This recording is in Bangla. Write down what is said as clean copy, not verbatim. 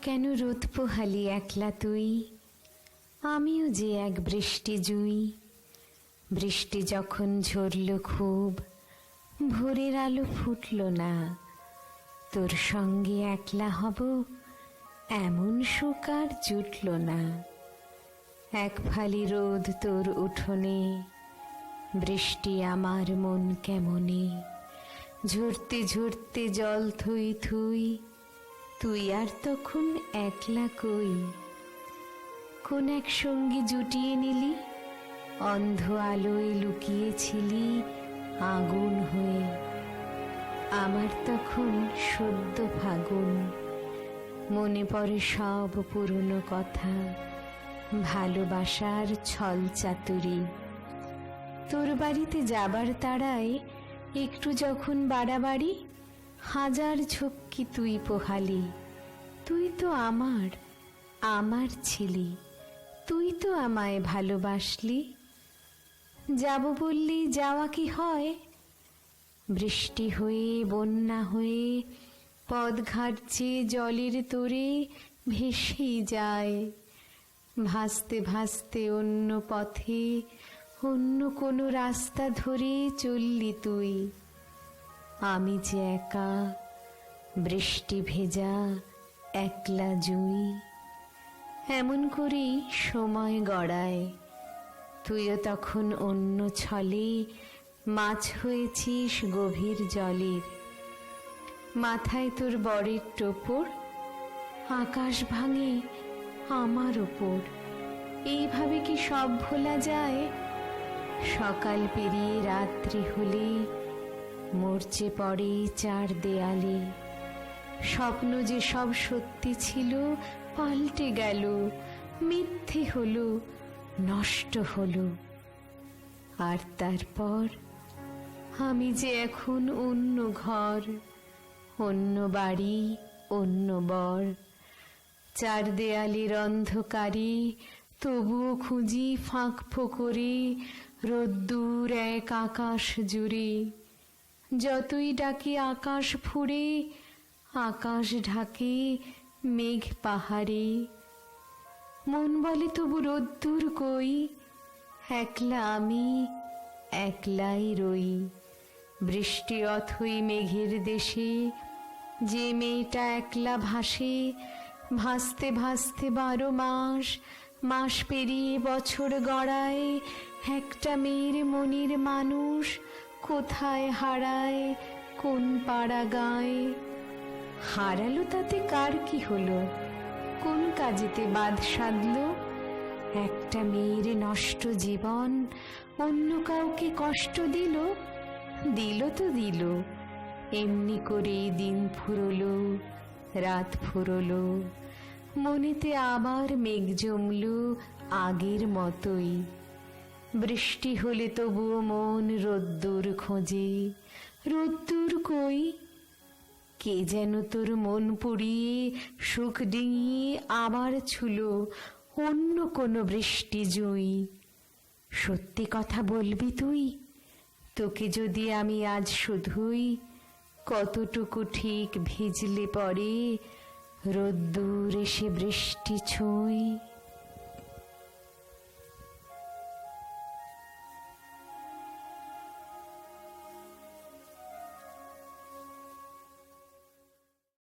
কেন রোদ পোহালি একলা তুই? আমিও যে এক বৃষ্টি জুই। বৃষ্টি যখন ঝরল খুব, ভোরের আলো ফুটল না। তোর সঙ্গে একলা হব এমন সুখ আর জুটল না। এক ফালি রোদ তোর উঠোনে, বৃষ্টি আমার মন কেমনে। ঝরতে ঝরতে জল থুই থুই, তুই আর তখন একলা কই। কোন এক সঙ্গী জুটিয়ে নিলি, অন্ধ আলোয় লুকিয়েছিলি আগুন হয়ে। আমার তখন সদ্য ফাগুন, মনে পড়ে সব পুরনো কথা, ভালোবাসার ছল চাতুরি। তোর বাড়িতে যাবার তাড়ায় একটু যখন বাড়াবাড়ি, হাজার ঝক্কি তুই পোহালি। তুই তো আমার, আমার ছিলি, তুই তো আমায় ভালোবাসলি। যাব বললি যাওয়া কি হয়? বৃষ্টি হয়ে বন্যা হয়ে পথঘাট যে জলের তোরে ভেসেই যায়। ভাসতে ভাসতে অন্য পথে, অন্য কোনো রাস্তা ধরে চললি তুই। আমি যে একা, বৃষ্টি ভেজা একলা জুই। এমন করেই সময় গড়ায়। তুইও তখন অন্য ছলে মাছ হয়েছিস গভীর জলের। মাথায় তোর বরের টোপর, আকাশ ভাঙে আমার ওপর। এইভাবে কি সব ভোলা যায়? সকাল পেরিয়ে রাত্রি হলে মরচে পড়ে চার দেয়ালে। স্বপ্ন যে সব সত্যি ছিল পাল্টে গেল, মিথ্যে হলো, নষ্ট হলো। আর তারপর আমি যে এখন অন্য ঘর, অন্য বাড়ি, অন্য বর। চার দেয়ালের অন্ধকারে তবুও খুঁজি ফাঁক ফোকরে রোদ্দুর এক আকাশ জুড়ে। যতই ডাকি আকাশ ফুঁড়ে, আকাশ ঢাকে মেঘ পাহাড়ে। মন বলে তবু রোদ্দুর কই, একলা আমি একলাই রই। বৃষ্টি অথই মেঘের দেশে যে মেয়েটা একলা ভাসে। ভাসতে ভাসতে 12 মাস, মাস পেরিয়ে বছর গড়ায়। একটা মেয়ের মনির মানুষ কোথায় হারায়, কোন পাড়া গায়। হারালো তাতে কার কি হলো, কোন কাজেতে বাদ সাধলো? একটা মেয়ের নষ্ট জীবন অন্য কাউকে কষ্ট দিল? দিল তো দিল, এমনি করে দিন ফুরলো, রাত ফুরলো। মনেতে আবার মেঘ জমলো আগের মতোই। বৃষ্টি হলে তবুও মন রোদ্দুর খোঁজে। রোদ্দুর কই? কে যেন তোর মন পুড়িয়ে সুখ ডিঙিয়ে আবার ছুলো অন্য কোনো বৃষ্টি জুই। সত্যি কথা বলবি তুই? তোকে যদি আমি আজ শুধুই, কতটুকু ঠিক ভিজলে পরে রোদ্দুর এসে বৃষ্টি ছুঁই।